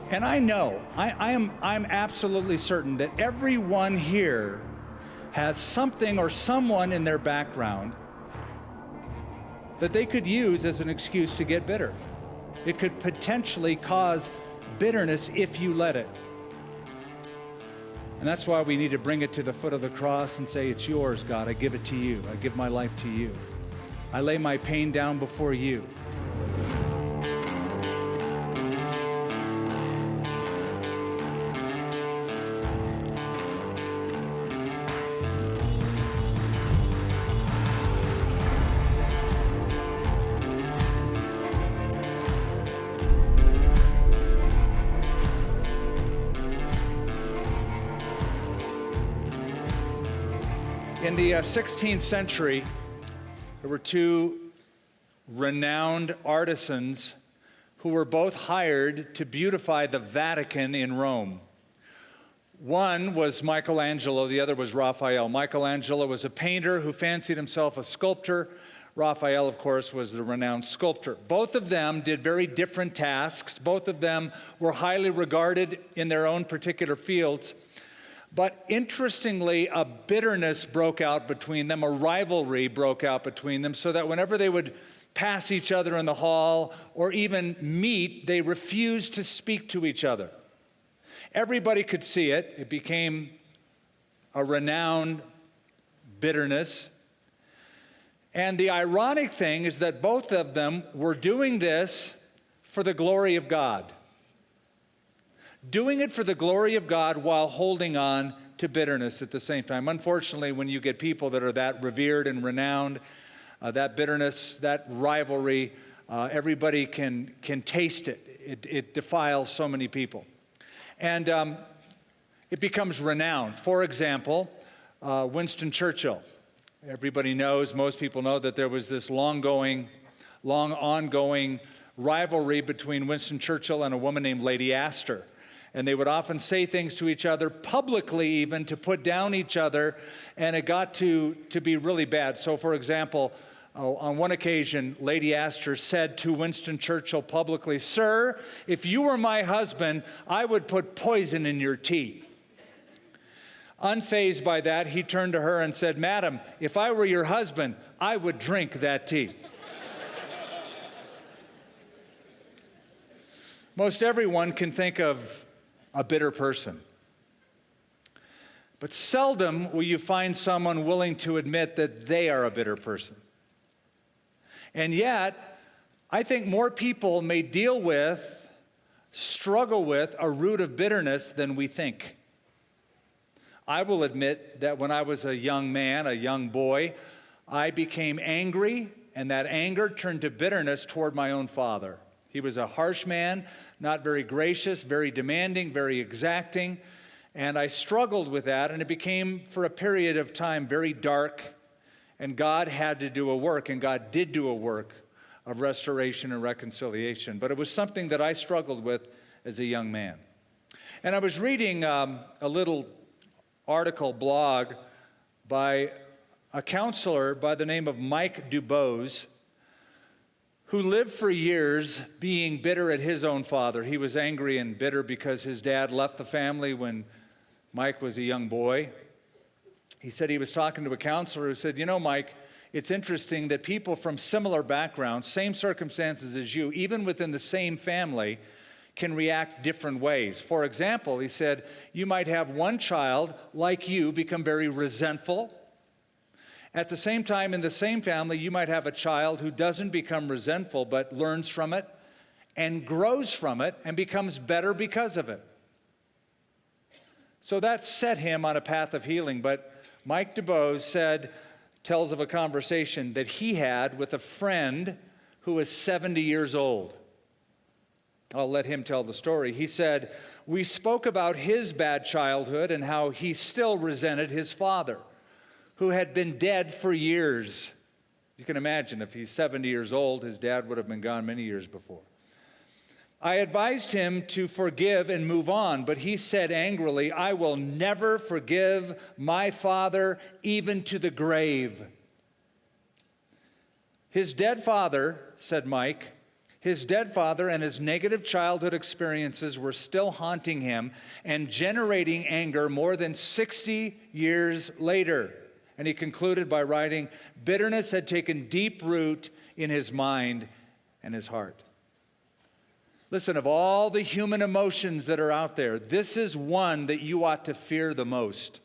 And I know, I'm absolutely certain that everyone here has something or someone in their background that they could use as an excuse to get bitter. It could potentially cause bitterness if you let it. And that's why we need to bring it to the foot of the cross and say, it's yours, God. I give it to you. I give my life to you. I lay my pain down before you. In the 16th century, there were two renowned artisans who were both hired to beautify the Vatican in Rome. One was Michelangelo, the other was Raphael. Michelangelo was a painter who fancied himself a sculptor. Raphael, of course, was the renowned sculptor. Both of them did very different tasks. Both of them were highly regarded in their own particular fields. But interestingly, a bitterness broke out between them, a rivalry broke out between them, so that whenever they would pass each other in the hall or even meet, they refused to speak to each other. Everybody could see it. It became a renowned bitterness. And the ironic thing is that both of them were doing this for the glory of God. Doing it for the glory of God while holding on to bitterness at the same time. Unfortunately, when you get people that are that revered and renowned, that bitterness, that rivalry, everybody can taste it. It defiles so many people. And it becomes renowned. For example, Winston Churchill. Everybody knows, most people know that there was this long ongoing rivalry between Winston Churchill and a woman named Lady Astor. And they would often say things to each other, publicly even, to put down each other, and it got to be really bad. So, for example, on one occasion, Lady Astor said to Winston Churchill publicly, "Sir, if you were my husband, I would put poison in your tea." Unfazed by that, he turned to her and said, "Madam, if I were your husband, I would drink that tea." Most everyone can think of a bitter person. But seldom will you find someone willing to admit that they are a bitter person. And yet, I think more people may deal with, struggle with a root of bitterness than we think. I will admit that when I was a young man, a young boy, I became angry, and that anger turned to bitterness toward my own father. He was a harsh man, not very gracious, very demanding, very exacting, and I struggled with that, and it became, for a period of time, very dark, and God had to do a work, and God did do a work of restoration and reconciliation, but it was something that I struggled with as a young man. And I was reading a little article, blog, by a counselor by the name of Mike Dubose, who lived for years being bitter at his own father. He was angry and bitter because his dad left the family when Mike was a young boy. He said he was talking to a counselor who said, "You know, Mike, it's interesting that people from similar backgrounds, same circumstances as you, even within the same family, can react different ways. For example," he said, "you might have one child, like you, become very resentful. At the same time, in the same family, you might have a child who doesn't become resentful, but learns from it and grows from it and becomes better because of it." So that set him on a path of healing. But Mike Dubose tells of a conversation that he had with a friend who was 70 years old. I'll let him tell the story. He said, "We spoke about his bad childhood and how he still resented his father, who had been dead for years." You can imagine, if he's 70 years old, his dad would have been gone many years before. "I advised him to forgive and move on, but he said angrily, 'I will never forgive my father, even to the grave.' His dead father," said Mike, His dead father and his negative childhood experiences were still haunting him and generating anger more than 60 years later. And he concluded by writing, bitterness had taken deep root in his mind and his heart. Listen, of all the human emotions that are out there, this is one that you ought to fear the most.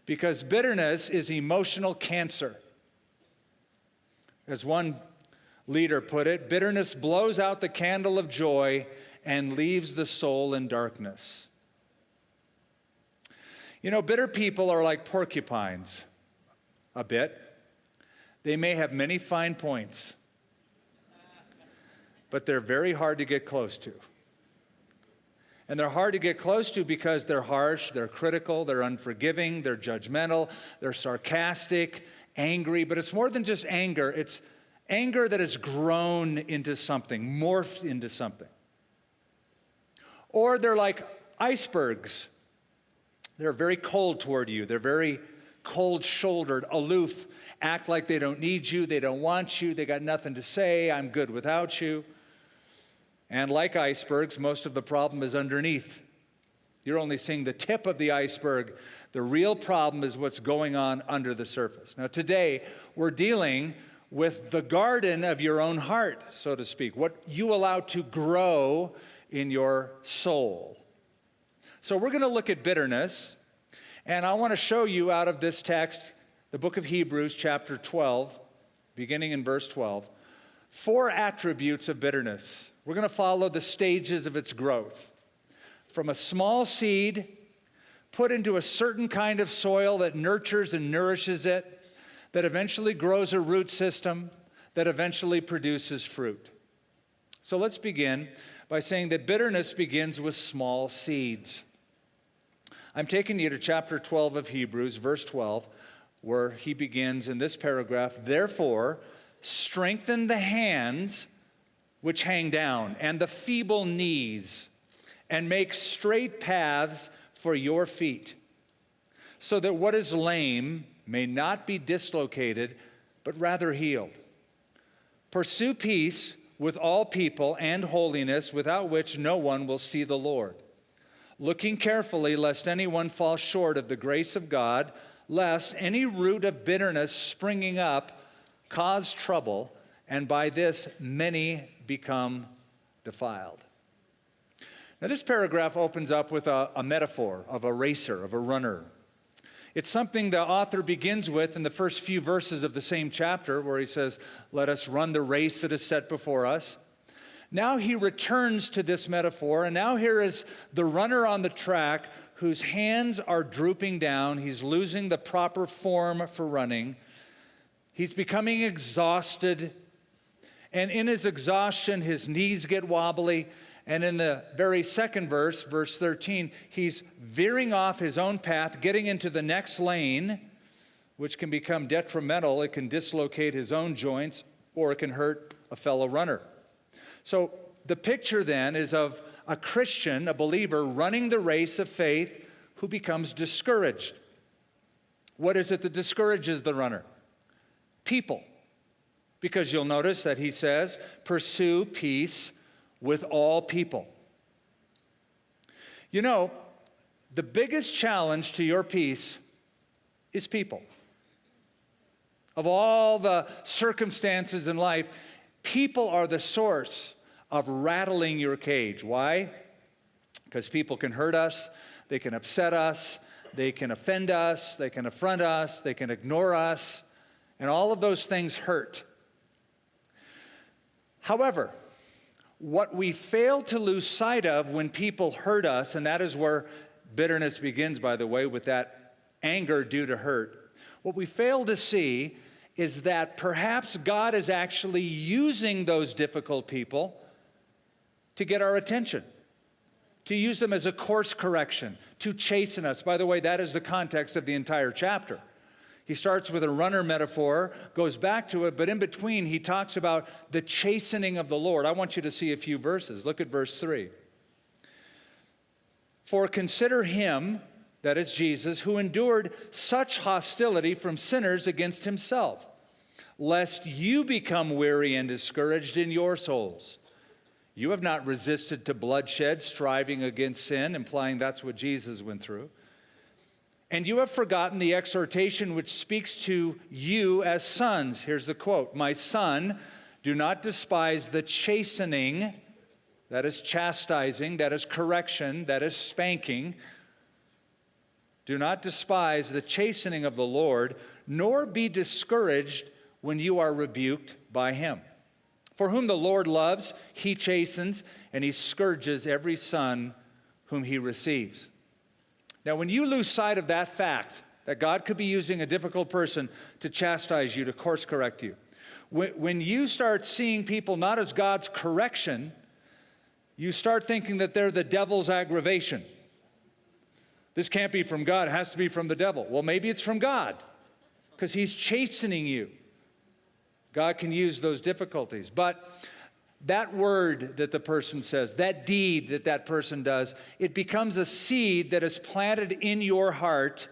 Because bitterness is emotional cancer. As one leader put it, bitterness blows out the candle of joy and leaves the soul in darkness. You know, bitter people are like porcupines, a bit. They may have many fine points, but they're very hard to get close to. And they're hard to get close to because they're harsh, they're critical, they're unforgiving, they're judgmental, they're sarcastic, angry. But it's more than just anger. It's anger that has grown into something, morphed into something. Or they're like icebergs. They're very cold toward you. They're very cold-shouldered, aloof, act like they don't need you, they don't want you, they got nothing to say, I'm good without you. And like icebergs, most of the problem is underneath. You're only seeing the tip of the iceberg. The real problem is what's going on under the surface. Now today, we're dealing with the garden of your own heart, so to speak, what you allow to grow in your soul. So we're going to look at bitterness, and I want to show you out of this text, the book of Hebrews, chapter 12, beginning in verse 12, 4 attributes of bitterness. We're going to follow the stages of its growth. From a small seed put into a certain kind of soil that nurtures and nourishes it, that eventually grows a root system, that eventually produces fruit. So let's begin by saying that bitterness begins with small seeds. I'm taking you to chapter 12 of Hebrews, verse 12, where he begins in this paragraph, therefore, strengthen the hands which hang down, and the feeble knees, and make straight paths for your feet, so that what is lame may not be dislocated, but rather healed. Pursue peace with all people and holiness, without which no one will see the Lord. Looking carefully, lest anyone fall short of the grace of God, lest any root of bitterness springing up cause trouble, and by this many become defiled. Now this paragraph opens up with a metaphor of a racer, of a runner. It's something the author begins with in the first few verses of the same chapter, where he says, let us run the race that is set before us. Now he returns to this metaphor, and now here is the runner on the track whose hands are drooping down. He's losing the proper form for running. He's becoming exhausted, and in his exhaustion, his knees get wobbly. And in the very second verse, verse 13, he's veering off his own path, getting into the next lane, which can become detrimental. It can dislocate his own joints, or it can hurt a fellow runner. So the picture then is of a Christian, a believer, running the race of faith who becomes discouraged. What is it that discourages the runner? People. Because you'll notice that he says, pursue peace with all people. You know, the biggest challenge to your peace is people. Of all the circumstances in life, people are the source of rattling your cage. Why? Because people can hurt us, they can upset us, they can offend us, they can affront us, they can ignore us, and all of those things hurt. However, what we fail to lose sight of when people hurt us, and that is where bitterness begins, by the way, with that anger due to hurt. What we fail to see is that perhaps God is actually using those difficult people to get our attention, to use them as a course correction, to chasten us. By the way, that is the context of the entire chapter. He starts with a runner metaphor, goes back to it, but in between he talks about the chastening of the Lord. I want you to see a few verses. Look at verse 3. For consider him, that is Jesus, who endured such hostility from sinners against himself, lest you become weary and discouraged in your souls. You have not resisted to bloodshed, striving against sin," implying that's what Jesus went through. "And you have forgotten the exhortation which speaks to you as sons." Here's the quote: "My son, do not despise the chastening," that is chastising, that is correction, that is spanking. "Do not despise the chastening of the Lord, nor be discouraged when you are rebuked by him. For whom the Lord loves, he chastens, and he scourges every son whom he receives." Now, when you lose sight of that fact, that God could be using a difficult person to chastise you, to course correct you, when you start seeing people not as God's correction, you start thinking that they're the devil's aggravation. This can't be from God, it has to be from the devil. Well, maybe it's from God, because he's chastening you. God can use those difficulties. But that word that the person says, that deed that that person does, it becomes a seed that is planted in your heart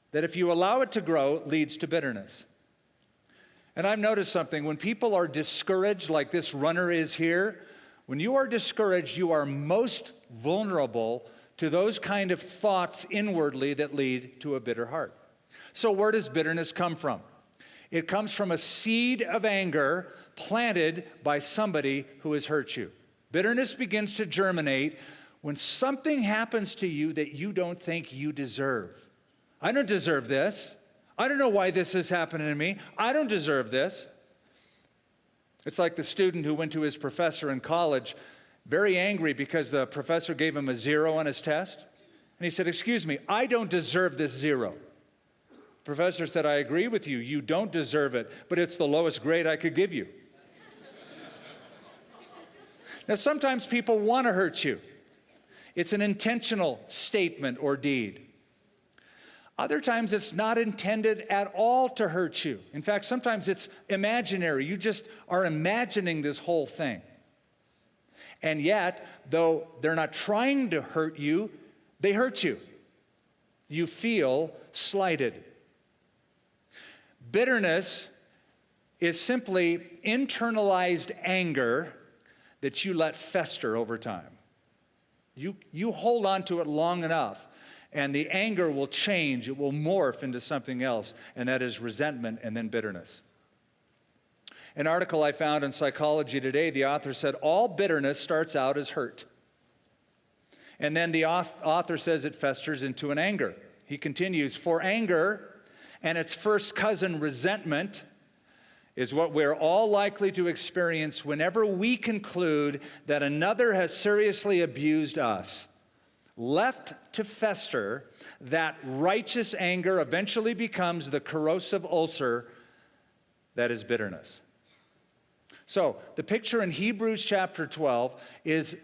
that, if you allow it to grow, leads to bitterness. And I've noticed something. When people are discouraged, like this runner is here, when you are discouraged, you are most vulnerable to those kind of thoughts inwardly that lead to a bitter heart. So where does bitterness come from? It comes from a seed of anger planted by somebody who has hurt you. Bitterness begins to germinate when something happens to you that you don't think you deserve. I don't deserve this. I don't know why this is happening to me. I don't deserve this. It's like the student who went to his professor in college, very angry because the professor gave him a 0 on his test. And he said, "Excuse me, I don't deserve this 0. The professor said, "I agree with you. You don't deserve it, but it's the lowest grade I could give you." Now, sometimes people want to hurt you. It's an intentional statement or deed. Other times it's not intended at all to hurt you. In fact, sometimes it's imaginary. You just are imagining this whole thing. And yet, though they're not trying to hurt you, they hurt you. You feel slighted. Bitterness is simply internalized anger that you let fester over time. You hold on to it long enough, and the anger will change. It will morph into something else, and that is resentment and then bitterness. An article I found in Psychology Today, the author said, all bitterness starts out as hurt. And then the author says it festers into an anger. He continues, "For anger and its first cousin, resentment, is what we're all likely to experience whenever we conclude that another has seriously abused us. Left to fester, that righteous anger eventually becomes the corrosive ulcer that is bitterness." So, the picture in Hebrews chapter 12 is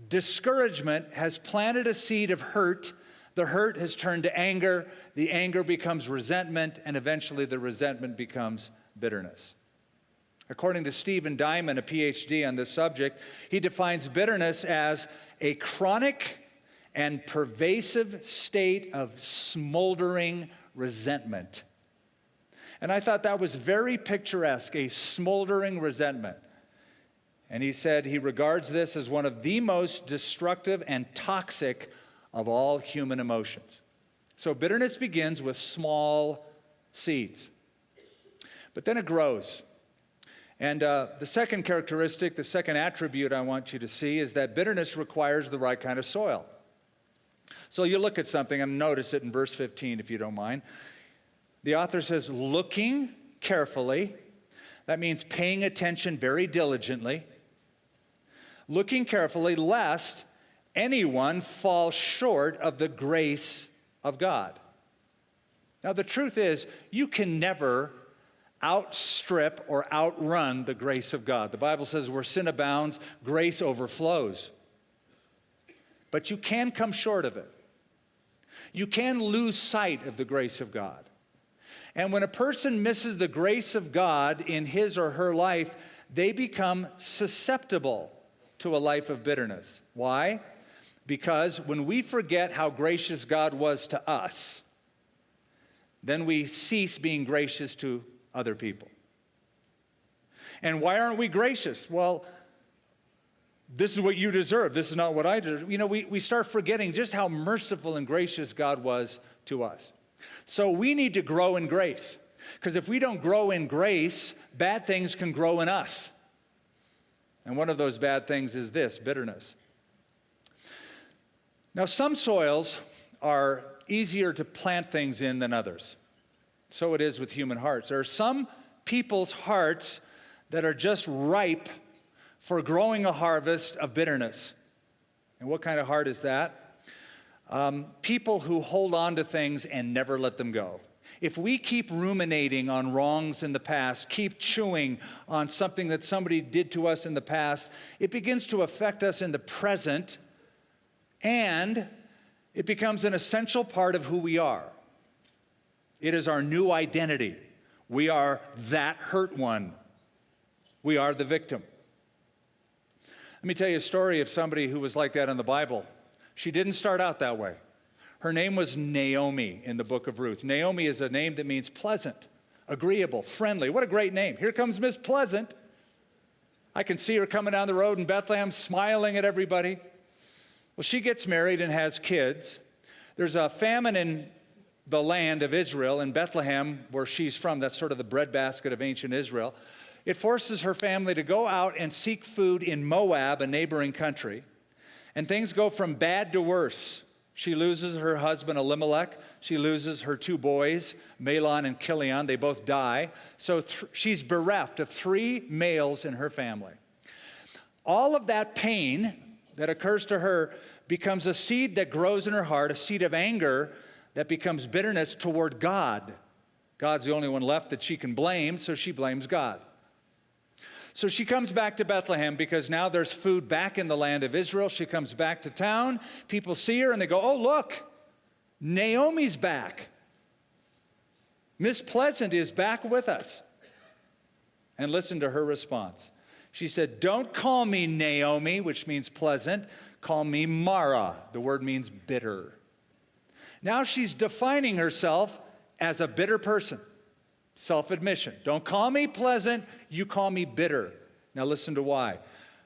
discouragement has planted a seed of hurt. The hurt has turned to anger. The anger becomes resentment, and eventually the resentment becomes bitterness. According to Stephen Diamond, a PhD on this subject, he defines bitterness as a chronic and pervasive state of smoldering resentment. And I thought that was very picturesque, a smoldering resentment. And he said he regards this as one of the most destructive and toxic of all human emotions. So bitterness begins with small seeds, but then it grows. And the second characteristic, the second attribute I want you to see is that bitterness requires the right kind of soil. So you look at something and notice it in verse 15, if you don't mind. The author says, looking carefully. That means paying attention very diligently. Looking carefully, lest anyone fall short of the grace of God. Now, the truth is, you can never outstrip or outrun the grace of God. The Bible says where sin abounds, grace overflows. But you can come short of it. You can lose sight of the grace of God. And when a person misses the grace of God in his or her life, they become susceptible to a life of bitterness. Why? Because when we forget how gracious God was to us, then we cease being gracious to other people. And why aren't we gracious? Well, this is what you deserve. This is not what I deserve. We start forgetting just how merciful and gracious God was to us. So we need to grow in grace. Because if we don't grow in grace, bad things can grow in us. And one of those bad things is this, bitterness. Now, some soils are easier to plant things in than others. So it is with human hearts. There are some people's hearts that are just ripe for growing a harvest of bitterness. And what kind of heart is that? People who hold on to things and never let them go. If we keep ruminating on wrongs in the past, keep chewing on something that somebody did to us in the past, it begins to affect us in the present, and it becomes an essential part of who we are. It is our new identity. We are that hurt one. We are the victim. Let me tell you a story of somebody who was like that in the Bible. She didn't start out that way. Her name was Naomi in the book of Ruth. Naomi is a name that means pleasant, agreeable, friendly. What a great name. Here comes Miss Pleasant. I can see her coming down the road in Bethlehem, smiling at everybody. Well, she gets married and has kids. There's a famine in the land of Israel, in Bethlehem, where she's from. That's sort of the breadbasket of ancient Israel. It forces her family to go out and seek food in Moab, a neighboring country. And things go from bad to worse. She loses her husband Elimelech. She loses her two boys, Mahlon and Chilion. They both die. So she's bereft of 3 males in her family. All of that pain that occurs to her becomes a seed that grows in her heart, a seed of anger that becomes bitterness toward God. God's the only one left that she can blame, so she blames God. So she comes back to Bethlehem because now there's food back in the land of Israel. She comes back to town. People see her and they go, oh, look, Naomi's back. Miss Pleasant is back with us. And listen to her response. She said, don't call me Naomi, which means pleasant. Call me Mara. The word means bitter. Now she's defining herself as a bitter person. Self-admission. Don't call me pleasant, you call me bitter. Now listen to why.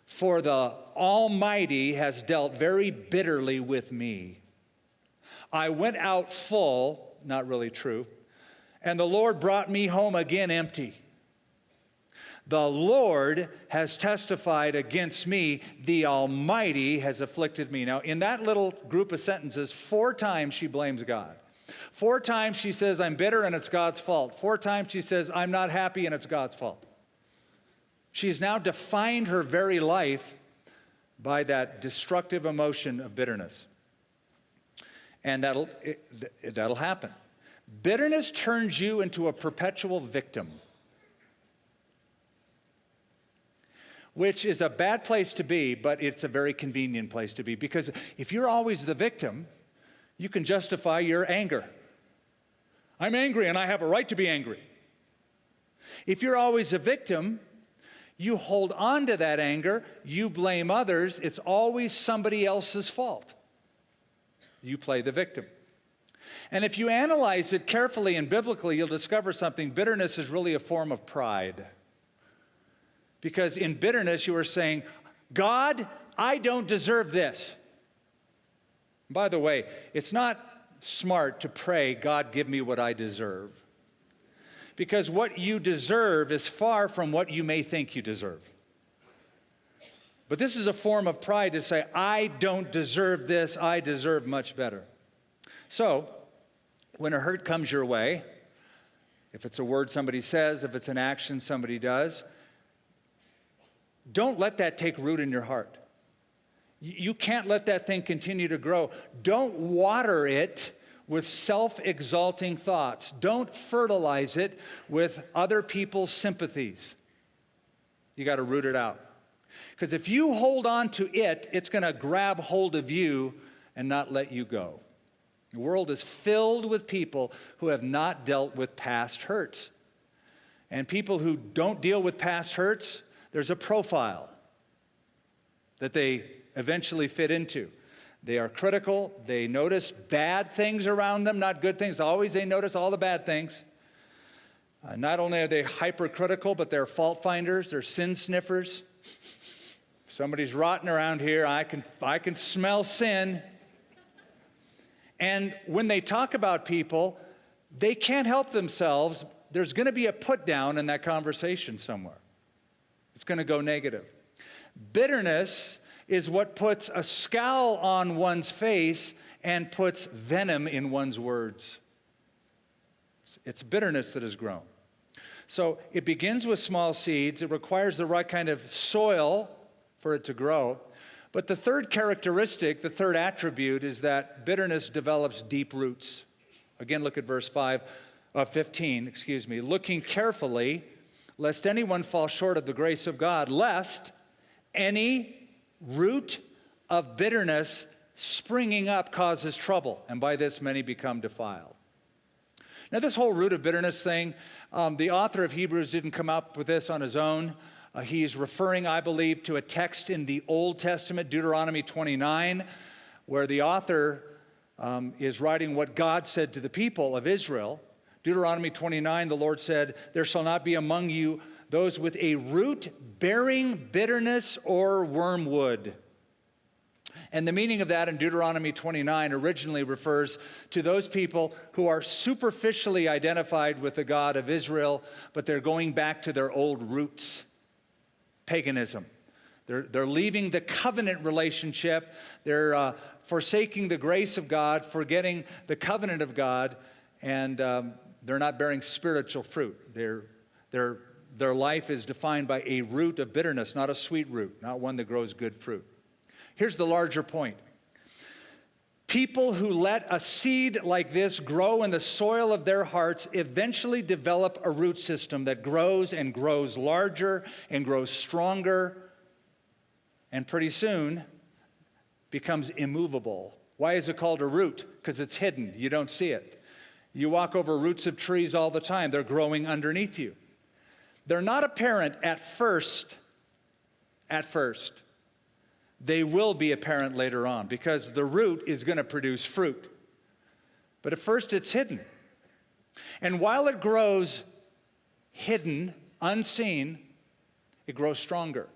For the Almighty has dealt very bitterly with me. I went out full, not really true, and the Lord brought me home again empty. The Lord has testified against me, the Almighty has afflicted me. Now, in that little group of sentences, 4 times she blames God. 4 times she says, I'm bitter and it's God's fault. 4 times she says, I'm not happy and it's God's fault. She's now defined her very life by that destructive emotion of bitterness. And that'll happen. Bitterness turns you into a perpetual victim, which is a bad place to be, but it's a very convenient place to be. Because if you're always the victim, you can justify your anger. I'm angry and I have a right to be angry. If you're always a victim, you hold on to that anger, you blame others, it's always somebody else's fault. You play the victim. And if you analyze it carefully and biblically, you'll discover something. Bitterness is really a form of pride. Because in bitterness, you are saying, God, I don't deserve this. By the way, it's not smart to pray, God, give me what I deserve. Because what you deserve is far from what you may think you deserve. But this is a form of pride to say, I don't deserve this, I deserve much better. So, when a hurt comes your way, if it's a word somebody says, if it's an action somebody does, don't let that take root in your heart. You can't let that thing continue to grow. Don't water it with self-exalting thoughts. Don't fertilize it with other people's sympathies. You got to root it out. Because if you hold on to it, it's going to grab hold of you and not let you go. The world is filled with people who have not dealt with past hurts. And people who don't deal with past hurts, there's a profile that they eventually fit into. They are critical. They notice bad things around them, not good things. Always they notice all the bad things. Not only are they hypercritical, but they're fault finders, they're sin sniffers. Somebody's rotten around here, I can smell sin. And when they talk about people, they can't help themselves. There's going to be a put down in that conversation somewhere. It's going to go negative. Bitterness is what puts a scowl on one's face and puts venom in one's words. It's bitterness that has grown. So it begins with small seeds. It requires the right kind of soil for it to grow. But the third characteristic, the third attribute, is that bitterness develops deep roots. Again, look at verse 15, looking carefully, lest anyone fall short of the grace of God, lest any root of bitterness springing up causes trouble, and by this many become defiled. Now, this whole root of bitterness thing, the author of Hebrews didn't come up with this on his own. He's referring, I believe, to a text in the Old Testament, Deuteronomy 29, where the author is writing what God said to the people of Israel. Deuteronomy 29, the Lord said, "There shall not be among you those with a root bearing bitterness or wormwood." And the meaning of that in Deuteronomy 29 originally refers to those people who are superficially identified with the God of Israel, but they're going back to their old roots, paganism. They're leaving the covenant relationship. They're forsaking the grace of God, forgetting the covenant of God, and they're not bearing spiritual fruit. Their life is defined by a root of bitterness, not a sweet root, not one that grows good fruit. Here's the larger point. People who let a seed like this grow in the soil of their hearts eventually develop a root system that grows and grows larger and grows stronger, and pretty soon becomes immovable. Why is it called a root? Because it's hidden. You don't see it. You walk over roots of trees all the time. They're growing underneath you. They're not apparent at first. They will be apparent later on because the root is going to produce fruit. But at first it's hidden. And while it grows hidden, unseen, it grows stronger.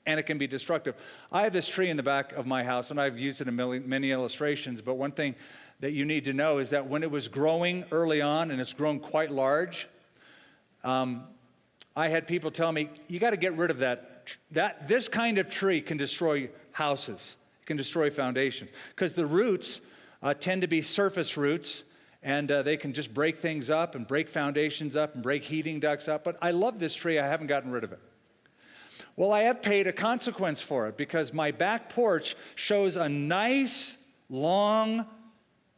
And it can be destructive. I have this tree in the back of my house, and I've used it in many illustrations, but one thing that you need to know is that when it was growing early on, and it's grown quite large, I had people tell me, you got to get rid of that. This kind of tree can destroy houses. It can destroy foundations. Because the roots tend to be surface roots, and they can just break things up and break foundations up and break heating ducts up. But I love this tree. I haven't gotten rid of it. Well, I have paid a consequence for it because my back porch shows a nice, long,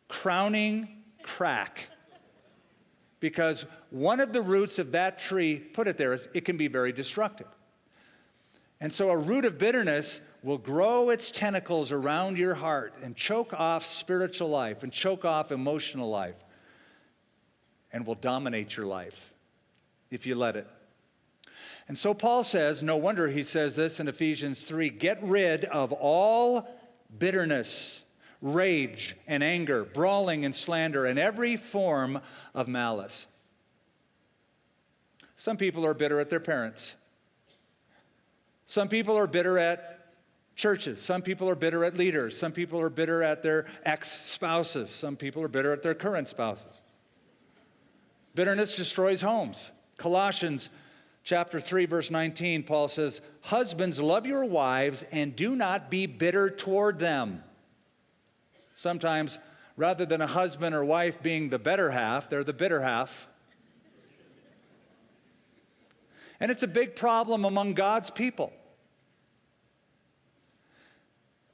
crowning crack. Because one of the roots of that tree, put it there, it can be very destructive. And so a root of bitterness will grow its tentacles around your heart and choke off spiritual life and choke off emotional life and will dominate your life if you let it. And so Paul says, no wonder he says this in Ephesians 3, get rid of all bitterness, rage and anger, brawling and slander, and every form of malice. Some people are bitter at their parents. Some people are bitter at churches. Some people are bitter at leaders. Some people are bitter at their ex-spouses. Some people are bitter at their current spouses. Bitterness destroys homes. Colossians chapter 3, verse 19, Paul says, husbands, love your wives and do not be bitter toward them. Sometimes, rather than a husband or wife being the better half, they're the bitter half. And it's a big problem among God's people.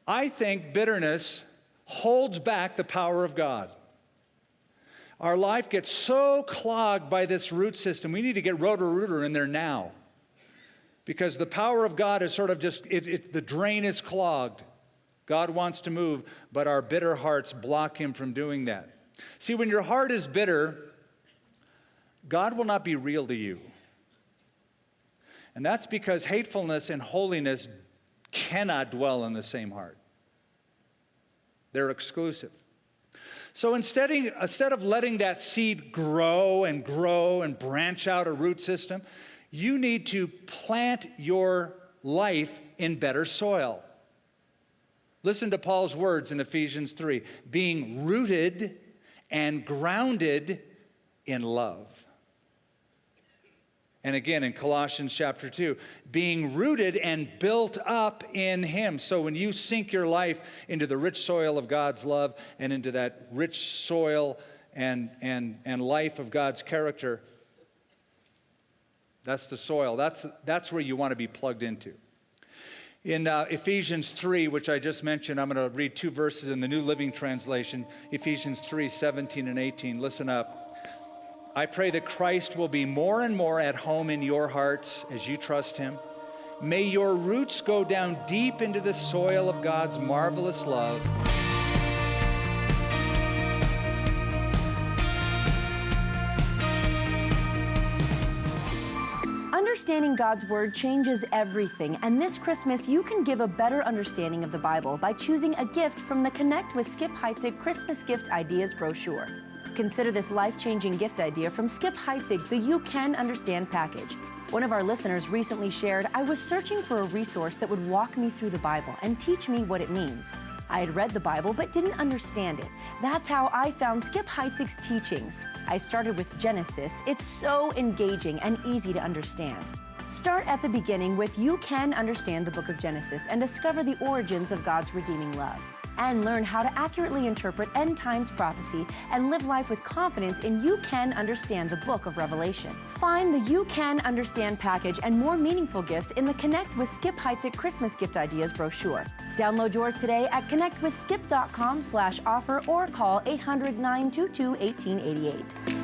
I think bitterness holds back the power of God. Our life gets so clogged by this root system. We need to get Roto-Rooter in there now. Because the power of God is sort of just, the drain is clogged. God wants to move, but our bitter hearts block him from doing that. See, when your heart is bitter, God will not be real to you. And that's because hatefulness and holiness cannot dwell in the same heart. They're exclusive. So instead of letting that seed grow and branch out a root system, you need to plant your life in better soil. Listen to Paul's words in Ephesians 3, being rooted and grounded in love. And again in Colossians chapter 2, being rooted and built up in him. So when you sink your life into the rich soil of God's love and into that rich soil and life of God's character, that's the soil. That's where you want to be plugged into. In Ephesians 3, which I just mentioned, I'm going to read 2 verses in the New Living Translation, Ephesians 3, 17 and 18. Listen up. I pray that Christ will be more and more at home in your hearts as you trust him. May your roots go down deep into the soil of God's marvelous love. Understanding God's Word changes everything, and this Christmas you can give a better understanding of the Bible by choosing a gift from the Connect with Skip Heitzig Christmas Gift Ideas brochure. Consider this life-changing gift idea from Skip Heitzig, the You Can Understand package. One of our listeners recently shared, I was searching for a resource that would walk me through the Bible and teach me what it means. I had read the Bible but didn't understand it. That's how I found Skip Heitzig's teachings. I started with Genesis. It's so engaging and easy to understand. Start at the beginning with You Can Understand the Book of Genesis and discover the origins of God's redeeming love. And learn how to accurately interpret end times prophecy and live life with confidence in You Can Understand the Book of Revelation. Find the You Can Understand package and more meaningful gifts in the Connect with Skip Heitzig Christmas Gift Ideas brochure. Download yours today at connectwithskip.com/offer or call 800-922-1888.